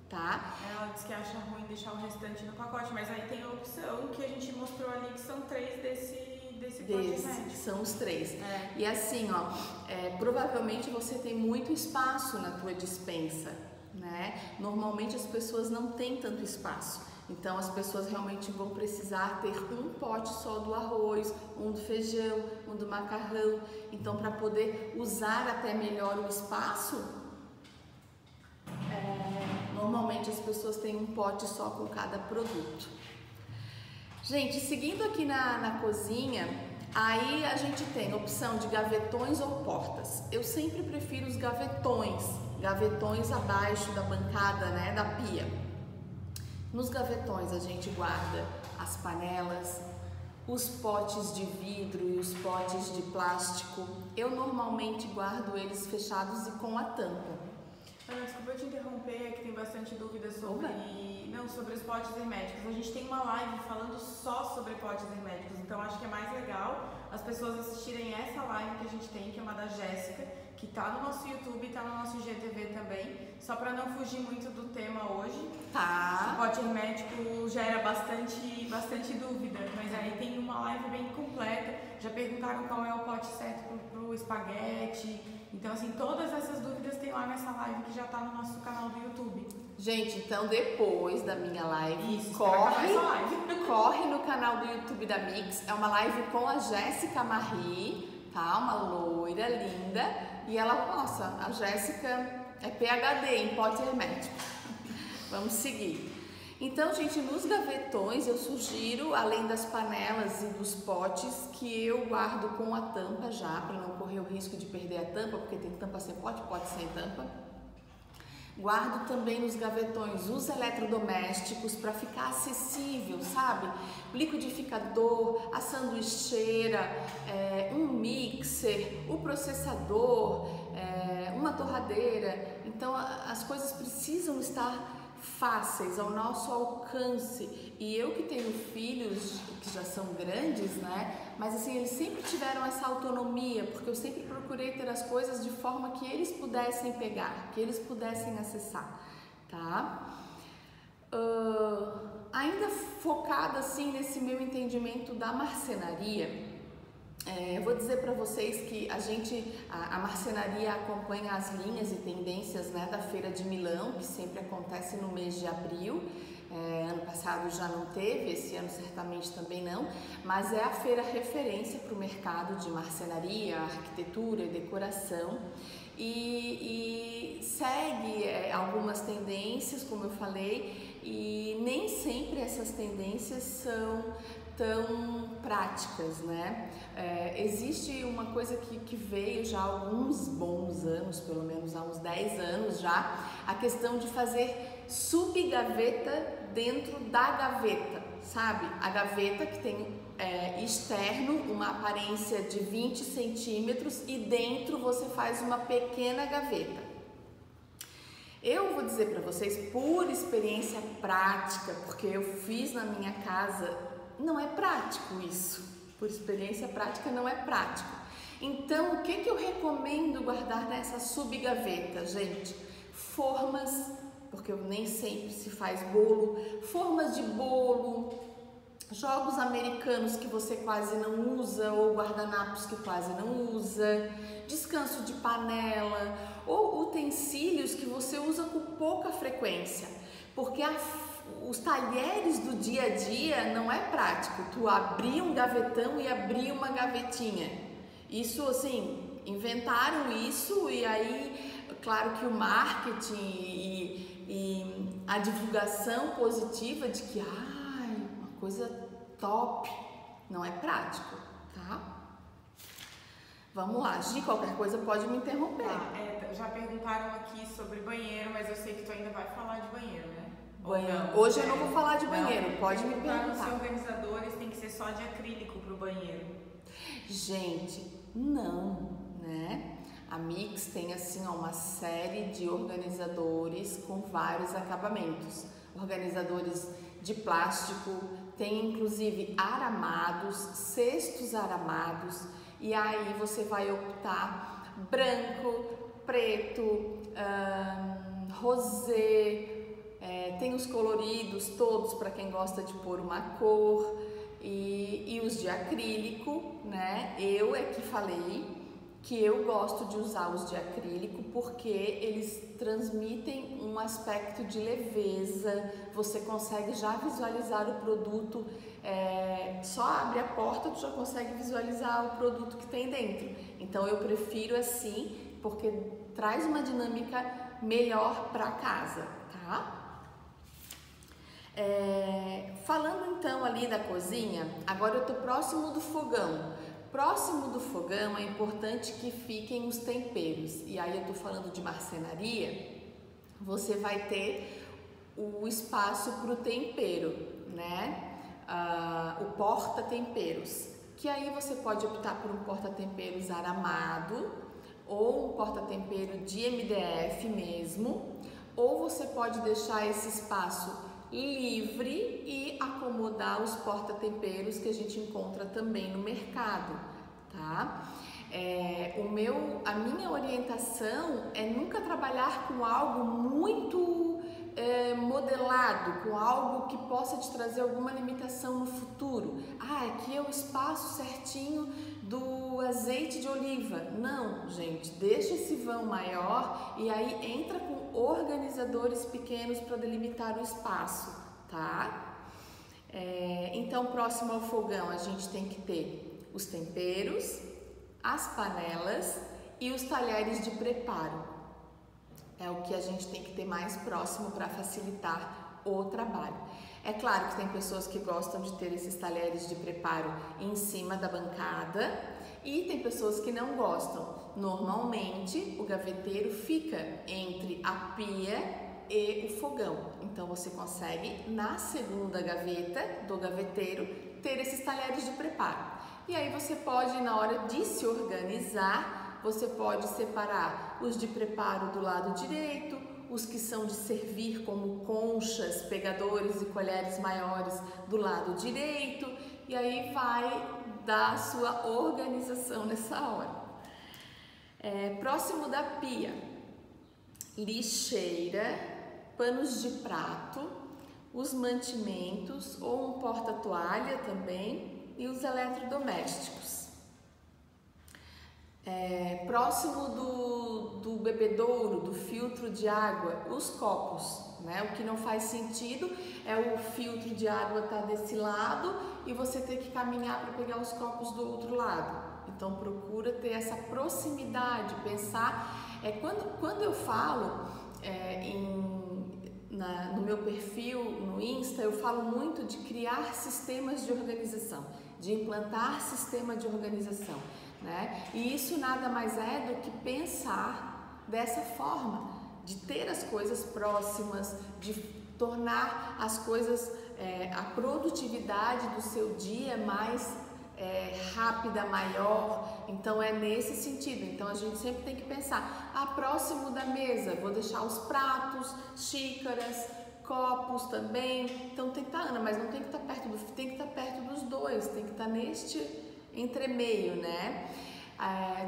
tá? Ela diz que acha ruim deixar o restante no pacote, mas aí tem a opção que a gente mostrou ali, que são 3 desse pote. São os 3. E assim, ó, provavelmente você tem muito espaço na tua despensa, né? Normalmente as pessoas não têm tanto espaço. Então as pessoas realmente vão precisar ter um pote só do arroz, um do feijão, um do macarrão. Então, para poder usar até melhor o espaço, normalmente as pessoas têm um pote só com cada produto. Gente, seguindo aqui na cozinha, aí a gente tem opção de gavetões ou portas. Eu sempre prefiro os gavetões abaixo da bancada, né, da pia. Nos gavetões a gente guarda as panelas, os potes de vidro e os potes de plástico. Eu normalmente guardo eles fechados e com a tampa. Ana, desculpa eu te interromper, é que tem bastante dúvida sobre os potes herméticos. A gente tem uma live falando só sobre potes herméticos, então acho que é mais legal as pessoas assistirem essa live que a gente tem, que é uma da Jéssica, que tá no nosso YouTube e tá no nosso IGTV também, só para não fugir muito do tema hoje. Tá. O pote hermético gera bastante dúvida, mas aí tem uma live bem completa. Já perguntaram qual é o pote certo pro espaguete. Então, assim, todas essas dúvidas tem lá nessa live que já tá no nosso canal do YouTube. Gente, então depois da minha live, corre no canal do YouTube da Mix. É uma live com a Jéssica Marie, tá? Uma loira linda. E ela, nossa, a Jéssica é PhD em pote hermético. Vamos seguir. Então, gente, nos gavetões eu sugiro, além das panelas e dos potes, que eu guardo com a tampa já, para não correr o risco de perder a tampa, porque tem tampa sem pote, pote sem tampa. Guardo também nos gavetões os eletrodomésticos para ficar acessível, sabe? O liquidificador, a sanduicheira, um mixer, o processador, uma torradeira. Então as coisas precisam estar fáceis, ao nosso alcance. E eu que tenho filhos que já são grandes, né? Mas assim, eles sempre tiveram essa autonomia, porque eu sempre procurei ter as coisas de forma que eles pudessem pegar, que eles pudessem acessar, tá? Ainda focada assim nesse meu entendimento da marcenaria, eu vou dizer para vocês que a marcenaria acompanha as linhas e tendências, né, da Feira de Milão, que sempre acontece no mês de abril. Ano passado já não teve, esse ano certamente também não, mas é a feira referência para o mercado de marcenaria, arquitetura e decoração. E segue algumas tendências, como eu falei, e nem sempre essas tendências são tão práticas, né? Existe uma coisa que veio já há alguns bons anos, pelo menos há uns 10 anos já, a questão de fazer subgaveta dentro da gaveta, sabe? A gaveta que tem externo uma aparência de 20 centímetros e dentro você faz uma pequena gaveta. Eu vou dizer para vocês, por experiência prática, porque eu fiz na minha casa, não é prático isso. Por experiência prática, não é prático. Então, o que eu recomendo guardar nessa subgaveta, gente? Formas, porque nem sempre se faz bolo, formas de bolo, jogos americanos que você quase não usa ou guardanapos que quase não usa, descanso de panela ou utensílios que você usa com pouca frequência, porque os talheres do dia a dia não é prático tu abrir um gavetão e abrir uma gavetinha. Isso assim, inventaram isso e aí, claro que o marketing e a divulgação positiva de que, uma coisa top, não é prático, tá? Vamos lá, Gi, qualquer coisa pode me interromper. Já perguntaram aqui sobre banheiro, mas eu sei que tu ainda vai falar de banheiro, né? Hoje eu não vou falar de banheiro, pode me perguntar. Os organizadores tem que ser só de acrílico pro banheiro. Gente, não, né? A Mix tem assim uma série de organizadores com vários acabamentos. Organizadores de plástico, tem inclusive aramados, cestos aramados, e aí você vai optar branco, preto, rosé, tem os coloridos todos para quem gosta de pôr uma cor, e os de acrílico, né? Eu é que falei que eu gosto de usar os de acrílico porque eles transmitem um aspecto de leveza, você consegue já visualizar o produto, só abre a porta, tu já consegue visualizar o produto que tem dentro. Então eu prefiro assim, porque traz uma dinâmica melhor para casa, tá? Falando então ali da cozinha, agora eu tô próximo do fogão. Próximo do fogão é importante que fiquem os temperos. E aí eu tô falando de marcenaria, você vai ter o espaço para o tempero, né? O porta-temperos, que aí você pode optar por um porta-temperos aramado ou um porta-tempero de MDF mesmo, ou você pode deixar esse espaço livre e acomodar os porta-temperos que a gente encontra também no mercado, tá? A minha orientação é nunca trabalhar com algo muito modelado, com algo que possa te trazer alguma limitação no futuro. Aqui é o espaço certinho do azeite de oliva. Não, gente, deixa esse vão maior e aí entra com organizadores pequenos para delimitar o espaço, tá? Então, próximo ao fogão, a gente tem que ter os temperos, as panelas e os talheres de preparo. É o que a gente tem que ter mais próximo para facilitar o trabalho. É claro que tem pessoas que gostam de ter esses talheres de preparo em cima da bancada e tem pessoas que não gostam. Normalmente, o gaveteiro fica entre a pia e o fogão. Então, você consegue, na segunda gaveta do gaveteiro, ter esses talheres de preparo. E aí você pode, na hora de se organizar, você pode separar os de preparo do lado direito, os que são de servir como conchas, pegadores e colheres maiores do lado direito, e aí vai dar a sua organização nessa hora. Próximo da pia, lixeira, panos de prato, os mantimentos ou um porta-toalha também e os eletrodomésticos. Próximo do bebedouro, do filtro de água, os copos, né? O que não faz sentido é o filtro de água estar desse lado e você ter que caminhar para pegar os copos do outro lado. Então procura ter essa proximidade, pensar. Quando eu falo no meu perfil no Insta, eu falo muito de criar sistemas de organização, de implantar sistema de organização, né? E isso nada mais é do que pensar dessa forma, de ter as coisas próximas, de tornar as coisas, a produtividade do seu dia mais rápida, maior. Então é nesse sentido. Então a gente sempre tem que pensar, próximo da mesa, vou deixar os pratos, xícaras, copos também. Então tem que estar, Ana, mas não tem que estar perto tem que estar perto dos dois, tem que estar neste entremeio, né?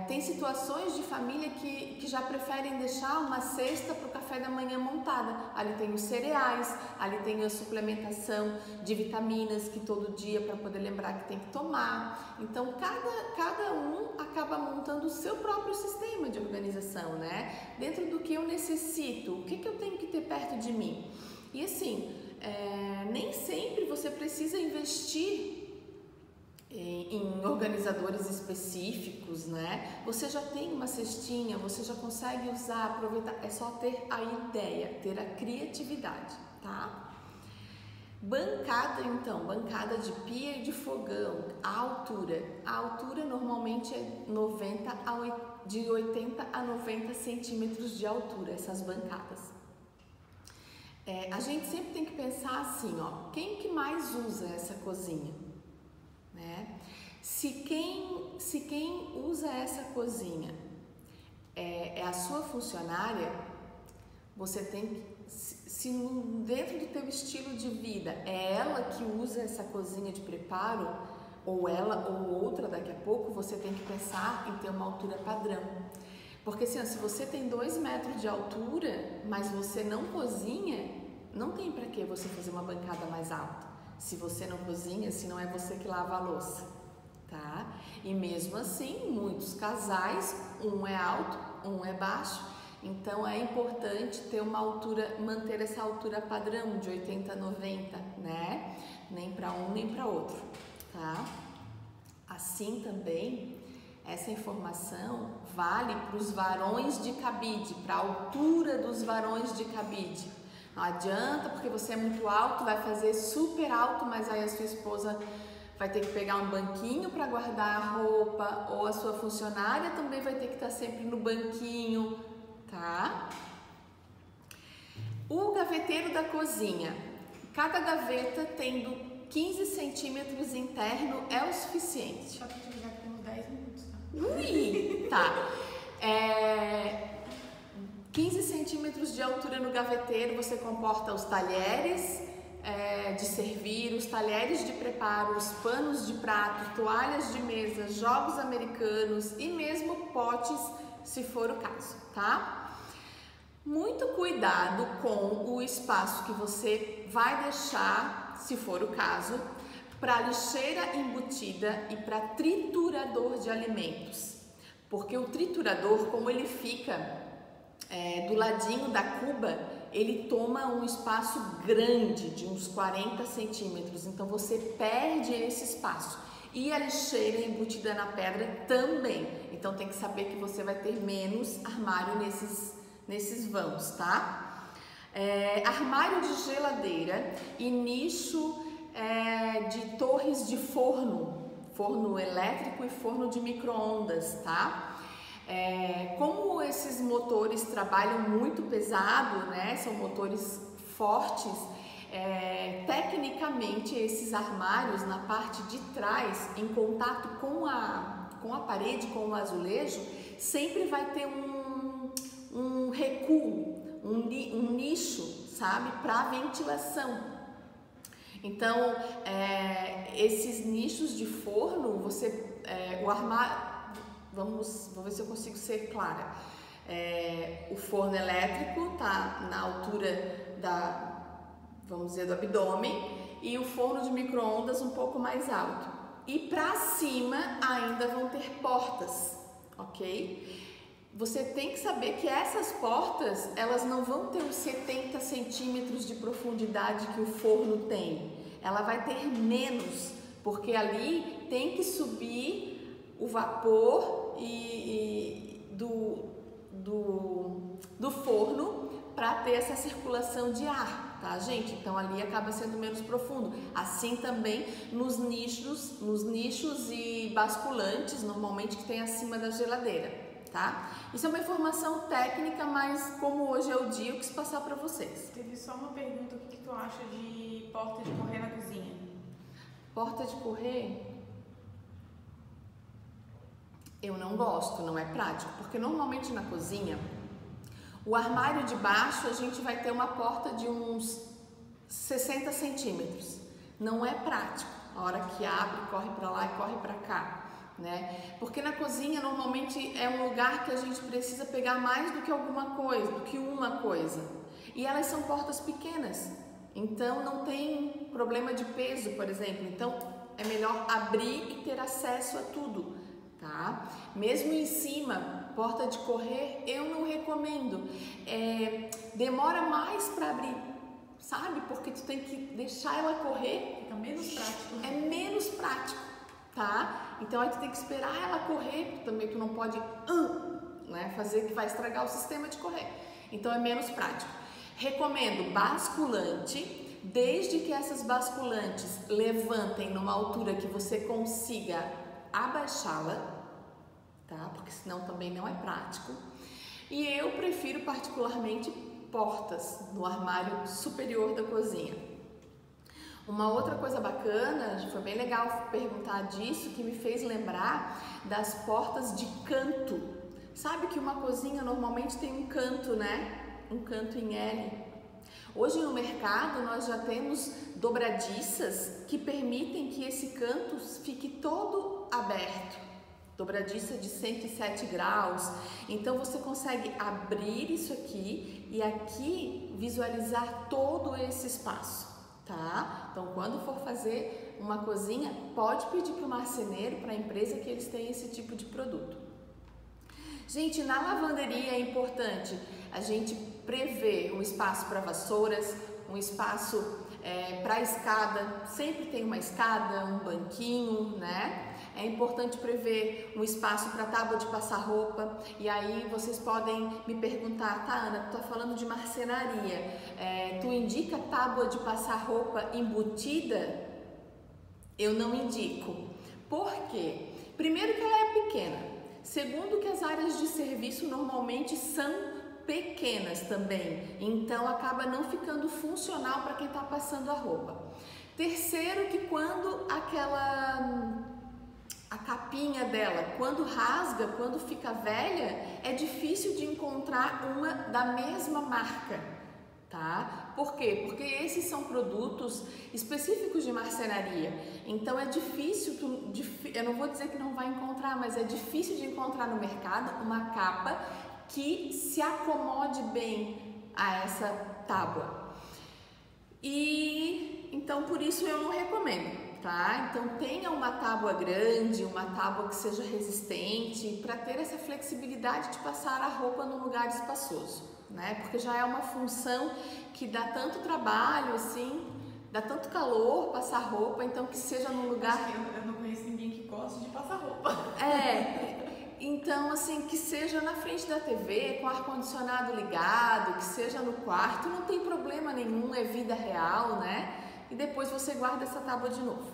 Tem situações de família que já preferem deixar uma cesta para o café da manhã montada. Ali tem os cereais, ali tem a suplementação de vitaminas que todo dia para poder lembrar que tem que tomar. Então cada um acaba montando o seu próprio sistema de organização, né? Dentro do que eu necessito, o que eu tenho que ter perto de mim. E assim, nem sempre você precisa investir em organizadores específicos, né? Você já tem uma cestinha, você já consegue usar, aproveitar, é só ter a ideia, ter a criatividade, tá? Bancada, então, bancada de pia e de fogão, a altura normalmente é de 80 a 90 centímetros de altura, essas bancadas. A gente sempre tem que pensar assim, ó, quem que mais usa essa cozinha, né? Se quem usa essa cozinha é a sua funcionária, você tem que, se dentro do teu estilo de vida é ela que usa essa cozinha de preparo, ou ela ou outra daqui a pouco, você tem que pensar em ter uma altura padrão. Porque assim, se você tem 2 metros de altura, mas você não cozinha, não tem para que você fazer uma bancada mais alta. Se você não cozinha, se não é você que lava a louça, tá? E mesmo assim, muitos casais, um é alto, um é baixo, então é importante ter uma altura, manter essa altura padrão de 80 a 90, né? Nem para um nem para outro, tá? Assim também, essa informação vale para os varões de cabide, para a altura dos varões de cabide. Não adianta, porque você é muito alto, vai fazer super alto, mas aí a sua esposa vai ter que pegar um banquinho para guardar a roupa, ou a sua funcionária também vai ter que estar sempre no banquinho, tá? O gaveteiro da cozinha, cada gaveta tendo 15 centímetros interno é o suficiente. Só que utilizar por uns 10 minutos, tá? Ui, tá. 15 centímetros de altura no gaveteiro, você comporta os talheres de servir, os talheres de preparo, os panos de prato, toalhas de mesa, jogos americanos e mesmo potes, se for o caso, tá? Muito cuidado com o espaço que você vai deixar, se for o caso, para lixeira embutida e para triturador de alimentos. Porque o triturador, como ele fica do ladinho da cuba, ele toma um espaço grande, de uns 40 centímetros, então você perde esse espaço. E a lixeira embutida na pedra também, então tem que saber que você vai ter menos armário nesses vãos, tá? Armário de geladeira e nicho de torres de forno elétrico e forno de micro-ondas, tá? Como esses motores trabalham muito pesado, né? São motores fortes, tecnicamente esses armários na parte de trás, em contato com a parede, com o azulejo, sempre vai ter um recuo, um nicho, sabe, para ventilação. Então, esses nichos de forno, o armário, vou ver se eu consigo ser clara. O forno elétrico tá na altura vamos dizer, do abdômen, e o forno de micro-ondas um pouco mais alto. E para cima ainda vão ter portas, ok? Você tem que saber que essas portas, elas não vão ter os 70 centímetros de profundidade que o forno tem. Ela vai ter menos, porque ali tem que subir o vapor do forno para ter essa circulação de ar, tá, gente? Então ali acaba sendo menos profundo. Assim também nos nichos e basculantes, normalmente que tem acima da geladeira, tá? Isso é uma informação técnica, mas como hoje é o dia, eu quis passar para vocês. Teve só uma pergunta: o que tu acha de porta de correr na cozinha? Porta de correr? Eu não gosto, não é prático, porque normalmente na cozinha, o armário de baixo a gente vai ter uma porta de uns 60 centímetros. Não é prático, a hora que abre, corre para lá e corre para cá, né? Porque na cozinha normalmente é um lugar que a gente precisa pegar mais do que uma coisa. E elas são portas pequenas, então não tem problema de peso, por exemplo. Então é melhor abrir e ter acesso a tudo, tá? Mesmo em cima, porta de correr, eu não recomendo. Demora mais para abrir, sabe? Porque tu tem que deixar ela correr. Fica menos prático. É menos prático, tá? Então aí tu tem que esperar ela correr, também tu não pode né, fazer que vai estragar o sistema de correr. Então é menos prático. Recomendo basculante, desde que essas basculantes levantem numa altura que você consiga abaixá-la, tá? Porque senão também não é prático. E eu prefiro particularmente portas no armário superior da cozinha. Uma outra coisa bacana, foi bem legal perguntar disso, que me fez lembrar das portas de canto. Sabe que uma cozinha normalmente tem um canto, né? Um canto em L. Hoje no mercado nós já temos dobradiças que permitem que esse canto fique todo aberto. Dobradiça de 107 graus. Então você consegue abrir isso aqui e aqui visualizar todo esse espaço, tá? Então quando for fazer uma cozinha, pode pedir para o marceneiro, para a empresa, que eles têm esse tipo de produto. Gente, na lavanderia é importante a gente prever um espaço para vassouras, um espaço para escada, sempre tem uma escada, um banquinho, né? É importante prever um espaço para tábua de passar roupa. E aí vocês podem me perguntar, tá, Ana, tu tá falando de marcenaria, tu indica tábua de passar roupa embutida? Eu não indico. Por quê? Primeiro que ela é pequena. Segundo que as áreas de serviço normalmente são pequenas também, então acaba não ficando funcional para quem está passando a roupa. Terceiro que quando a capinha dela, quando rasga, quando fica velha, é difícil de encontrar uma da mesma marca, tá? Por quê? Porque esses são produtos específicos de marcenaria, então é difícil, eu não vou dizer que não vai encontrar, mas é difícil de encontrar no mercado uma capa que se acomode bem a essa tábua. E então por isso eu não recomendo, tá? Então tenha uma tábua grande, uma tábua que seja resistente, para ter essa flexibilidade de passar a roupa num lugar espaçoso, né? Porque já é uma função que dá tanto trabalho, assim, dá tanto calor passar roupa, então que seja num lugar... Eu não conheço ninguém que gosta de passar roupa. Então, assim, que seja na frente da TV, com o ar-condicionado ligado, que seja no quarto, não tem problema nenhum, é vida real, né? E depois você guarda essa tábua de novo.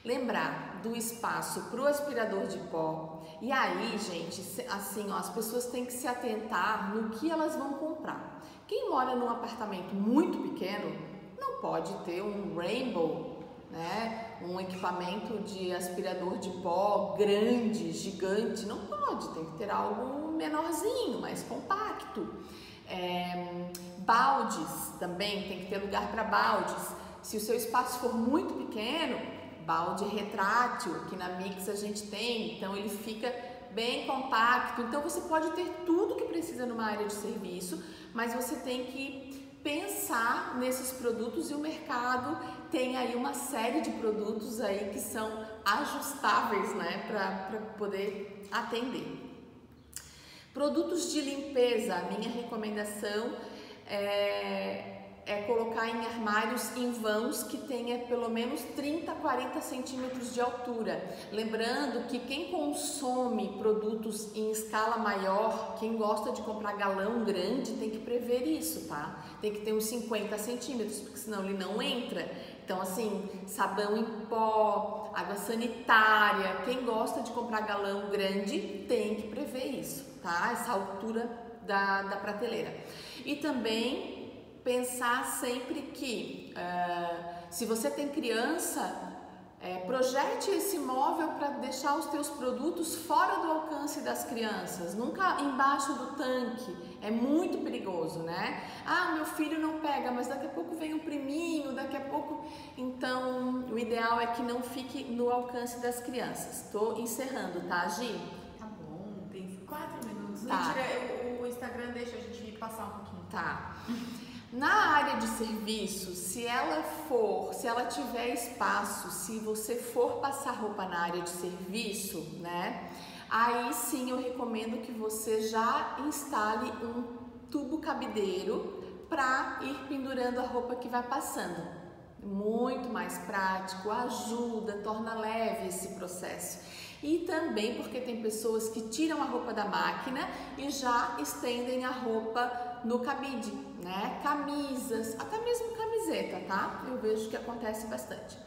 Lembrar do espaço para o aspirador de pó. E aí, gente, assim, ó, as pessoas têm que se atentar no que elas vão comprar. Quem mora num apartamento muito pequeno não pode ter um Rainbow, né? Um equipamento de aspirador de pó grande, gigante, não pode, tem que ter algo menorzinho, mais compacto. Baldes também, tem que ter lugar para baldes. Se o seu espaço for muito pequeno, balde retrátil, que na Mix a gente tem, então ele fica bem compacto. Então você pode ter tudo que precisa numa área de serviço, mas você tem que pensar nesses produtos, e o mercado tem aí uma série de produtos aí que são ajustáveis, né, para poder atender. Produtos de limpeza, a minha recomendação é colocar em armários em vãos que tenha pelo menos 30 a 40 centímetros de altura. Lembrando que quem consome produtos em escala maior, quem gosta de comprar galão grande, tem que prever isso, tá? Tem que ter uns 50 centímetros, porque senão ele não entra. Então, assim, sabão em pó, água sanitária, quem gosta de comprar galão grande tem que prever isso, tá? Essa altura da prateleira. E também pensar sempre que se você tem criança, projete esse móvel para deixar os teus produtos fora do alcance das crianças, nunca embaixo do tanque, é muito perigoso, né? Ah, meu filho não pega, mas daqui a pouco vem um priminho, daqui a pouco... Então, o ideal é que não fique no alcance das crianças. Estou encerrando, tá, Gi? Tá bom, tem 4 minutos. Tá. Mentira, o Instagram deixa a gente passar um pouquinho. Tá. Na área de serviço, se ela tiver espaço, se você for passar roupa na área de serviço, né? Aí sim eu recomendo que você já instale um tubo cabideiro para ir pendurando a roupa que vai passando. muito mais prático, ajuda, torna leve esse processo. E também porque tem pessoas que tiram a roupa da máquina e já estendem a roupa no cabide, né? Camisas, até mesmo camiseta, tá? Eu vejo que acontece bastante.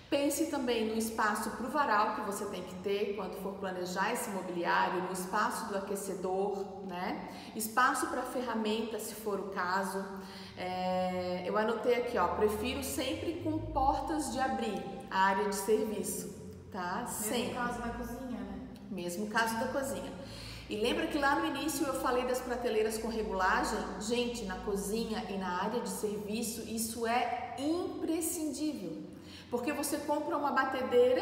Pense também no espaço para o varal que você tem que ter quando for planejar esse mobiliário, no espaço do aquecedor, né? Espaço para ferramenta, se for o caso. Eu anotei aqui, ó, prefiro sempre com portas de abrir a área de serviço, tá? Mesmo caso da cozinha, né? Mesmo caso da cozinha. E lembra que lá no início eu falei das prateleiras com regulagem? Gente, na cozinha e na área de serviço isso é imprescindível. Porque você compra uma batedeira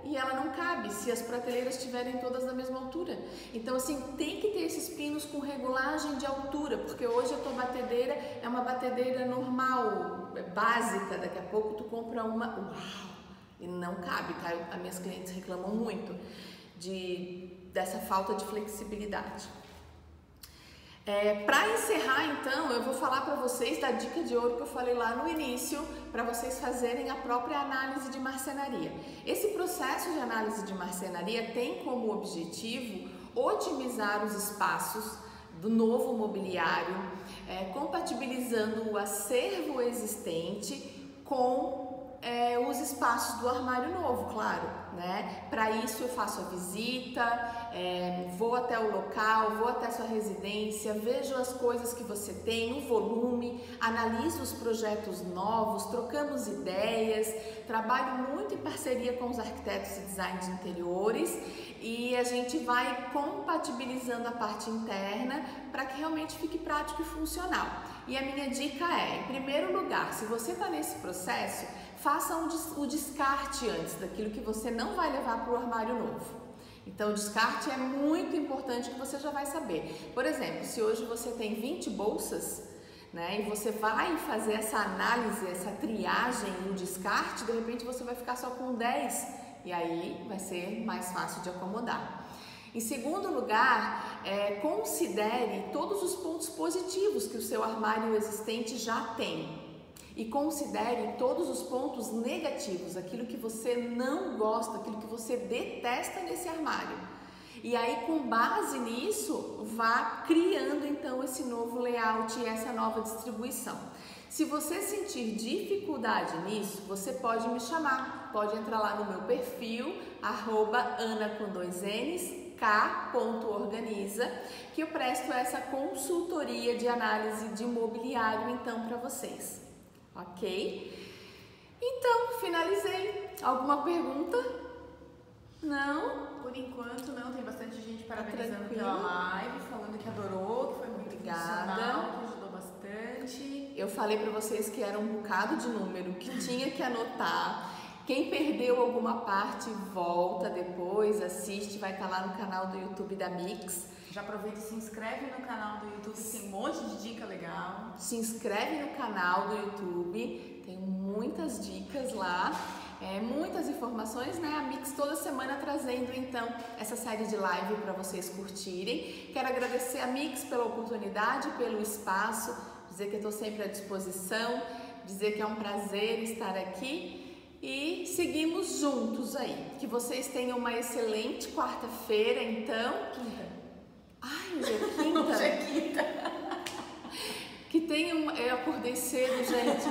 e ela não cabe se as prateleiras estiverem todas na mesma altura. Então, assim, tem que ter esses pinos com regulagem de altura, porque hoje a tua batedeira é uma batedeira normal, básica. Daqui a pouco tu compra uma, uau, e não cabe, tá? As minhas clientes reclamam muito dessa falta de flexibilidade. Para encerrar, então, eu vou falar para vocês da dica de ouro que eu falei lá no início, para vocês fazerem a própria análise de marcenaria. Esse processo de análise de marcenaria tem como objetivo otimizar os espaços do novo mobiliário, compatibilizando o acervo existente com os espaços do armário novo, claro, né? Para isso eu faço a visita, vou até o local, vou até a sua residência, vejo as coisas que você tem, o volume, analiso os projetos novos, trocamos ideias, trabalho muito em parceria com os arquitetos e designers de interiores e a gente vai compatibilizando a parte interna para que realmente fique prático e funcional. E a minha dica em primeiro lugar, se você está nesse processo, faça o descarte antes daquilo que você não vai levar para o armário novo. Então, o descarte é muito importante que você já vai saber. Por exemplo, se hoje você tem 20 bolsas, né, e você vai fazer essa análise, essa triagem no descarte, de repente você vai ficar só com 10 e aí vai ser mais fácil de acomodar. Em segundo lugar, considere todos os pontos positivos que o seu armário existente já tem. E considere todos os pontos negativos, aquilo que você não gosta, aquilo que você detesta nesse armário. E aí, com base nisso, vá criando então esse novo layout e essa nova distribuição. Se você sentir dificuldade nisso, você pode me chamar, pode entrar lá no meu perfil, @ana_k.organiza, que eu presto essa consultoria de análise de mobiliário então para vocês. Ok? Então, finalizei. Alguma pergunta? Não? Por enquanto não, tem bastante gente parabenizando pela live, falando que adorou, que foi muito funcional, que ajudou bastante. Eu falei para vocês que era um bocado de número, que tinha que anotar. Quem perdeu alguma parte, volta depois, assiste, vai estar lá no canal do YouTube da Mix. Já aproveita e se inscreve no canal do YouTube, tem um monte de dica legal. Se inscreve no canal do YouTube, tem muitas dicas lá, muitas informações, né? A Mix toda semana trazendo então essa série de live para vocês curtirem. Quero agradecer a Mix pela oportunidade, pelo espaço, dizer que eu estou sempre à disposição, dizer que é um prazer estar aqui. E seguimos juntos aí. Que vocês tenham uma excelente quarta-feira, então. Quinta. Ai, hoje é quinta. Hoje é quinta. Que tenham, eu acordei cedo, gente.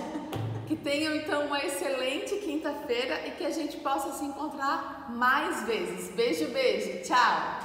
Que tenham então uma excelente quinta-feira e que a gente possa se encontrar mais vezes. Beijo, beijo. Tchau.